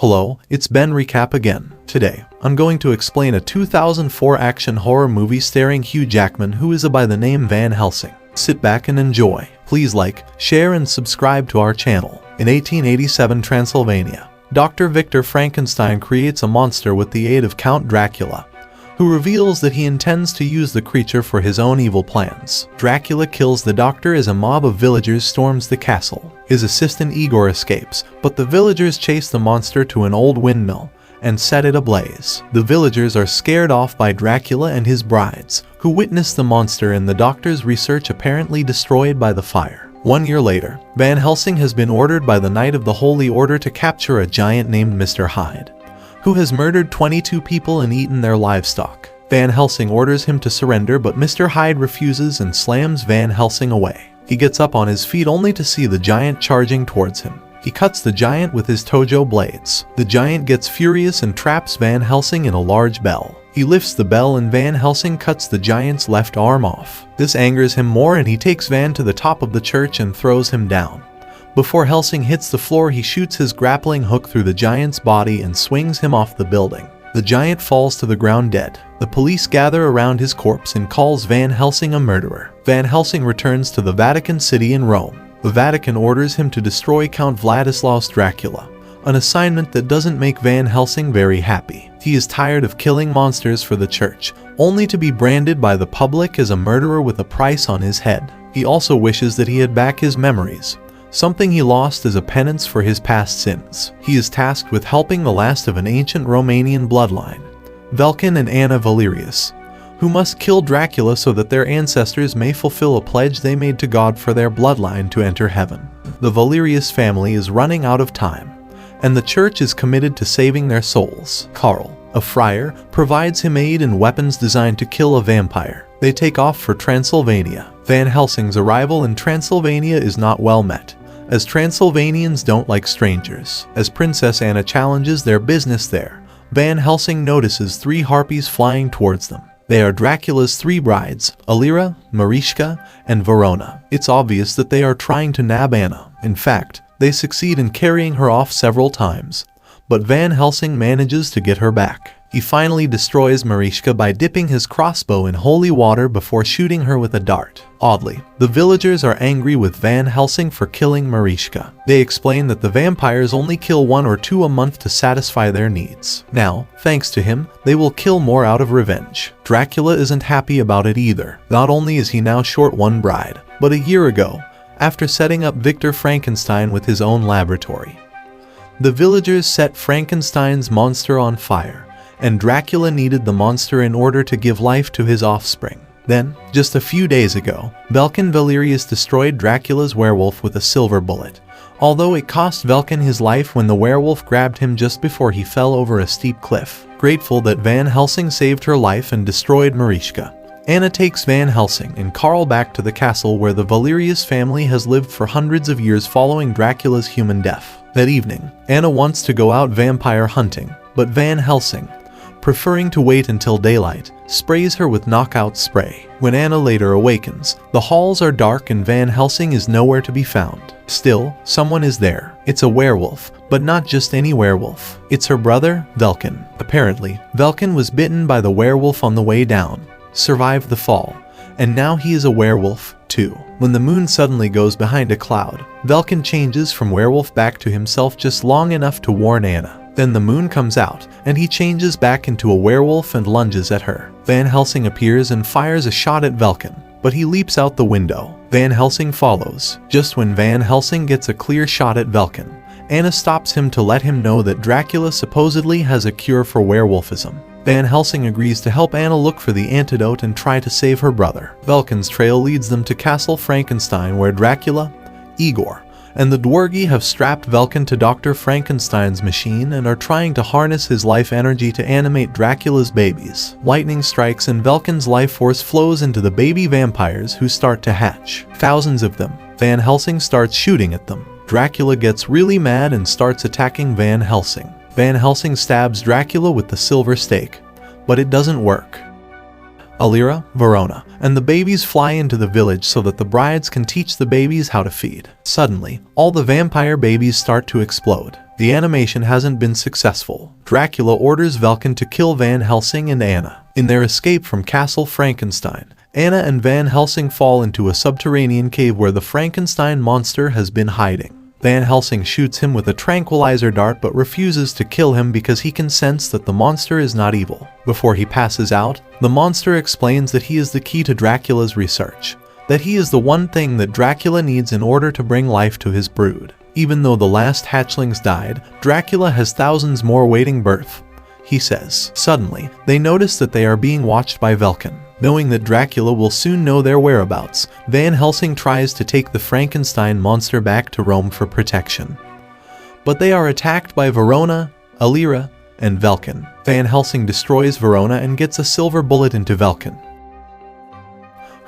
Hello, it's Ben Recap again. Today, I'm going to explain a 2004 action horror movie starring Hugh Jackman who is by the name Van Helsing. Sit back and enjoy. Please like, share and subscribe to our channel. In 1887 Transylvania, Dr. Victor Frankenstein creates a monster with the aid of Count Dracula, who reveals that he intends to use the creature for his own evil plans. Dracula kills the doctor as a mob of villagers storms the castle. His assistant Igor escapes, but the villagers chase the monster to an old windmill and set it ablaze. The villagers are scared off by Dracula and his brides, who witness the monster and the doctor's research apparently destroyed by the fire. 1 year later, Van Helsing has been ordered by the Knight of the Holy Order to capture a giant named Mr. Hyde, who has murdered 22 people and eaten their livestock. Van Helsing orders him to surrender, but Mr. Hyde refuses and slams Van Helsing away. He gets up on his feet only to see the giant charging towards him. He cuts the giant with his tojo blades. The giant gets furious and traps Van Helsing in a large bell. He lifts the bell and Van Helsing cuts the giant's left arm off. This angers him more and he takes Van to the top of the church and throws him down. Before Helsing hits the floor, he shoots his grappling hook through the giant's body and swings him off the building. The giant falls to the ground dead. The police gather around his corpse and calls Van Helsing a murderer. Van Helsing returns to the Vatican City in Rome. The Vatican orders him to destroy Count Vladislaus Dracula, an assignment that doesn't make Van Helsing very happy. He is tired of killing monsters for the church, only to be branded by the public as a murderer with a price on his head. He also wishes that he had back his memories, something he lost as a penance for his past sins. He is tasked with helping the last of an ancient Romanian bloodline, Velkin and Anna Valerius, who must kill Dracula so that their ancestors may fulfill a pledge they made to God for their bloodline to enter heaven. The Valerius family is running out of time, and the church is committed to saving their souls. Karl, a friar, provides him aid and weapons designed to kill a vampire. They take off for Transylvania. Van Helsing's arrival in Transylvania is not well met, as Transylvanians don't like strangers. As Princess Anna challenges their business there, Van Helsing notices 3 harpies flying towards them. They are Dracula's 3 brides, Alira, Marischka, and Verona. It's obvious that they are trying to nab Anna. In fact, they succeed in carrying her off several times, but Van Helsing manages to get her back. He finally destroys Marischka by dipping his crossbow in holy water before shooting her with a dart. Oddly, the villagers are angry with Van Helsing for killing Marischka. They explain that the vampires only kill 1 or 2 a month to satisfy their needs. Now, thanks to him, they will kill more out of revenge. Dracula isn't happy about it either. Not only is he now short 1 bride, but a year ago, after setting up Victor Frankenstein with his own laboratory, the villagers set Frankenstein's monster on fire, and Dracula needed the monster in order to give life to his offspring. Then, just a few days ago, Velkin Valerius destroyed Dracula's werewolf with a silver bullet, although it cost Velkin his life when the werewolf grabbed him just before he fell over a steep cliff. Grateful that Van Helsing saved her life and destroyed Marischka, Anna takes Van Helsing and Karl back to the castle where the Valerius family has lived for hundreds of years following Dracula's human death. That evening, Anna wants to go out vampire hunting, but Van Helsing, preferring to wait until daylight, sprays her with knockout spray. When Anna later awakens, the halls are dark and Van Helsing is nowhere to be found. Still, someone is there. It's a werewolf, but not just any werewolf. It's her brother, Velkin. Apparently, Velkin was bitten by the werewolf on the way down, survived the fall, and now he is a werewolf, too. When the moon suddenly goes behind a cloud, Velkin changes from werewolf back to himself just long enough to warn Anna. Then the moon comes out, and he changes back into a werewolf and lunges at her. Van Helsing appears and fires a shot at Velkin, but he leaps out the window. Van Helsing follows. Just when Van Helsing gets a clear shot at Velkin, Anna stops him to let him know that Dracula supposedly has a cure for werewolfism. Van Helsing agrees to help Anna look for the antidote and try to save her brother. Velkin's trail leads them to Castle Frankenstein, where Dracula, Igor, and the Dwergi have strapped Velkin to Dr. Frankenstein's machine and are trying to harness his life energy to animate Dracula's babies. Lightning strikes and Velkin's life force flows into the baby vampires who start to hatch. Thousands of them. Van Helsing starts shooting at them. Dracula gets really mad and starts attacking Van Helsing. Van Helsing stabs Dracula with the silver stake, but it doesn't work. Alira, Verona, and the babies fly into the village so that the brides can teach the babies how to feed. Suddenly, all the vampire babies start to explode. The animation hasn't been successful. Dracula orders Velkin to kill Van Helsing and Anna. In their escape from Castle Frankenstein, Anna and Van Helsing fall into a subterranean cave where the Frankenstein monster has been hiding. Van Helsing shoots him with a tranquilizer dart but refuses to kill him because he can sense that the monster is not evil. Before he passes out, the monster explains that he is the key to Dracula's research, that he is the one thing that Dracula needs in order to bring life to his brood. Even though the last hatchlings died, Dracula has thousands more waiting birth, he says. Suddenly, they notice that they are being watched by Velkin. Knowing that Dracula will soon know their whereabouts, Van Helsing tries to take the Frankenstein monster back to Rome for protection. But they are attacked by Verona, Alira, and Velkin. Van Helsing destroys Verona and gets a silver bullet into Velkin,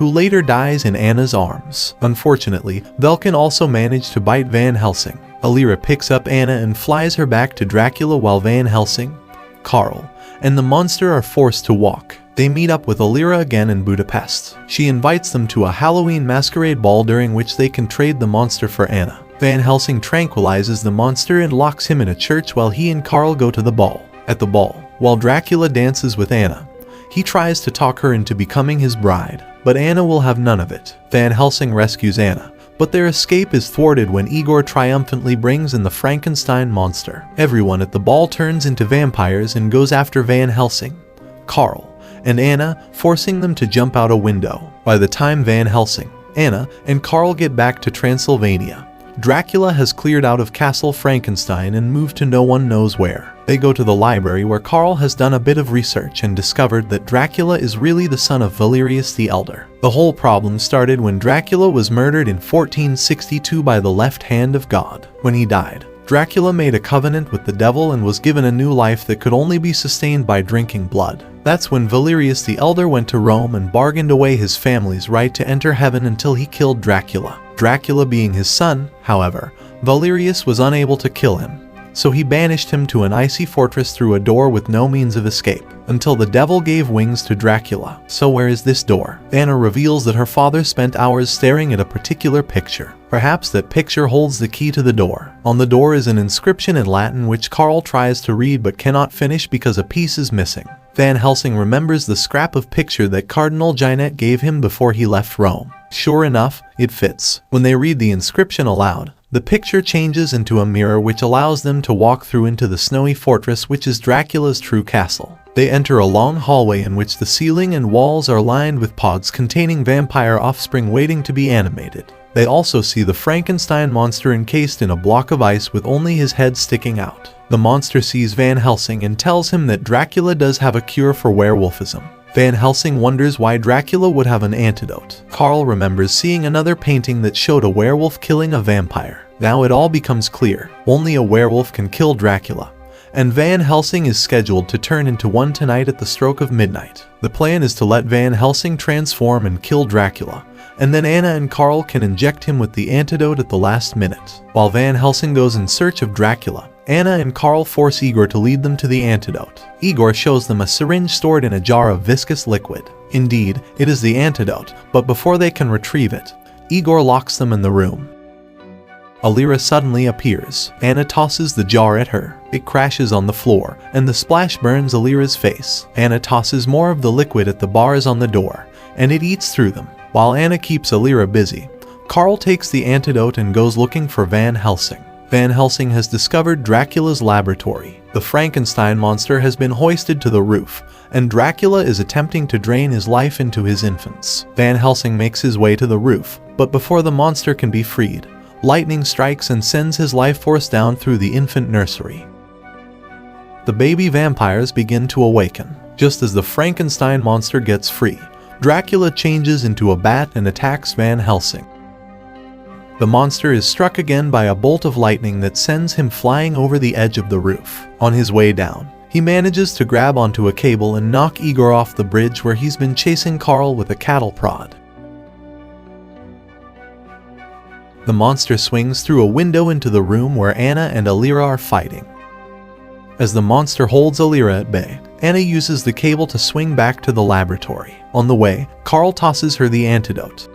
who later dies in Anna's arms. Unfortunately, Velkin also managed to bite Van Helsing. Alira picks up Anna and flies her back to Dracula while Van Helsing, Karl, and the monster are forced to walk. They meet up with Alira again in Budapest. She invites them to a Halloween masquerade ball during which they can trade the monster for Anna. Van Helsing tranquilizes the monster and locks him in a church while he and Karl go to the ball. At the ball, while Dracula dances with Anna, he tries to talk her into becoming his bride, but Anna will have none of it. Van Helsing rescues Anna, but their escape is thwarted when Igor triumphantly brings in the Frankenstein monster. Everyone at the ball turns into vampires and goes after Van Helsing, Karl, and Anna, forcing them to jump out a window. By the time Van Helsing, Anna, and Karl get back to Transylvania, Dracula has cleared out of Castle Frankenstein and moved to no one knows where. They go to the library where Karl has done a bit of research and discovered that Dracula is really the son of Valerius the Elder. The whole problem started when Dracula was murdered in 1462 by the left hand of God. When he died, Dracula made a covenant with the devil and was given a new life that could only be sustained by drinking blood. That's when Valerius the Elder went to Rome and bargained away his family's right to enter heaven until he killed Dracula. Dracula being his son, however, Valerius was unable to kill him, so he banished him to an icy fortress through a door with no means of escape, until the devil gave wings to Dracula. So where is this door? Anna reveals that her father spent hours staring at a particular picture. Perhaps that picture holds the key to the door. On the door is an inscription in Latin which Karl tries to read but cannot finish because a piece is missing. Van Helsing remembers the scrap of picture that Cardinal Ginette gave him before he left Rome. Sure enough, it fits. When they read the inscription aloud, the picture changes into a mirror which allows them to walk through into the snowy fortress which is Dracula's true castle. They enter a long hallway in which the ceiling and walls are lined with pods containing vampire offspring waiting to be animated. They also see the Frankenstein monster encased in a block of ice with only his head sticking out. The monster sees Van Helsing and tells him that Dracula does have a cure for werewolfism. Van Helsing wonders why Dracula would have an antidote. Karl remembers seeing another painting that showed a werewolf killing a vampire. Now it all becomes clear. Only a werewolf can kill Dracula, and Van Helsing is scheduled to turn into one tonight at the stroke of midnight. The plan is to let Van Helsing transform and kill Dracula, and then Anna and Karl can inject him with the antidote at the last minute. While Van Helsing goes in search of Dracula, Anna and Karl force Igor to lead them to the antidote. Igor shows them a syringe stored in a jar of viscous liquid. Indeed, it is the antidote, but before they can retrieve it, Igor locks them in the room. Alira suddenly appears. Anna tosses the jar at her. It crashes on the floor, and the splash burns Alira's face. Anna tosses more of the liquid at the bars on the door, and it eats through them. While Anna keeps Alira busy, Karl takes the antidote and goes looking for Van Helsing. Van Helsing has discovered Dracula's laboratory. The Frankenstein monster has been hoisted to the roof, and Dracula is attempting to drain his life into his infants. Van Helsing makes his way to the roof, but before the monster can be freed, lightning strikes and sends his life force down through the infant nursery. The baby vampires begin to awaken. Just as the Frankenstein monster gets free, Dracula changes into a bat and attacks Van Helsing. The monster is struck again by a bolt of lightning that sends him flying over the edge of the roof. On his way down, he manages to grab onto a cable and knock Igor off the bridge where he's been chasing Karl with a cattle prod. The monster swings through a window into the room where Anna and Alira are fighting. As the monster holds Alira at bay, Anna uses the cable to swing back to the laboratory. On the way, Karl tosses her the antidote.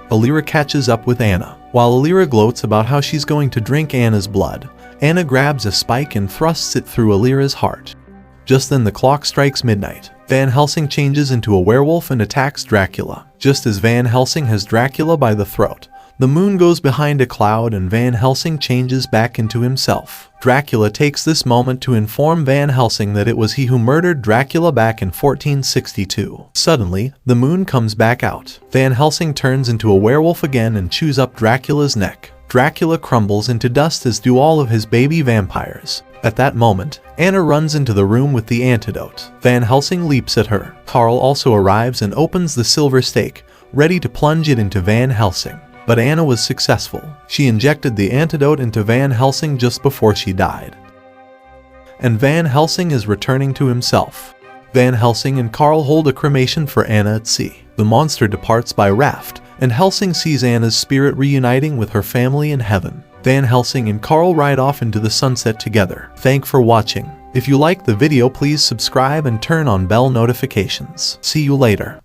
Alira catches up with Anna. While Alira gloats about how she's going to drink Anna's blood, Anna grabs a spike and thrusts it through Alira's heart. Just then the clock strikes midnight. Van Helsing changes into a werewolf and attacks Dracula. Just as Van Helsing has Dracula by the throat, the moon goes behind a cloud and Van Helsing changes back into himself. Dracula takes this moment to inform Van Helsing that it was he who murdered Dracula back in 1462. Suddenly, the moon comes back out. Van Helsing turns into a werewolf again and chews up Dracula's neck. Dracula crumbles into dust, as do all of his baby vampires. At that moment, Anna runs into the room with the antidote. Van Helsing leaps at her. Carl also arrives and opens the silver stake, ready to plunge it into Van Helsing. But Anna was successful. She injected the antidote into Van Helsing just before she died. And Van Helsing is returning to himself. Van Helsing and Carl hold a cremation for Anna at sea. The monster departs by raft, and Helsing sees Anna's spirit reuniting with her family in heaven. Van Helsing and Carl ride off into the sunset together. Thanks for watching. If you liked the video, please subscribe and turn on bell notifications. See you later.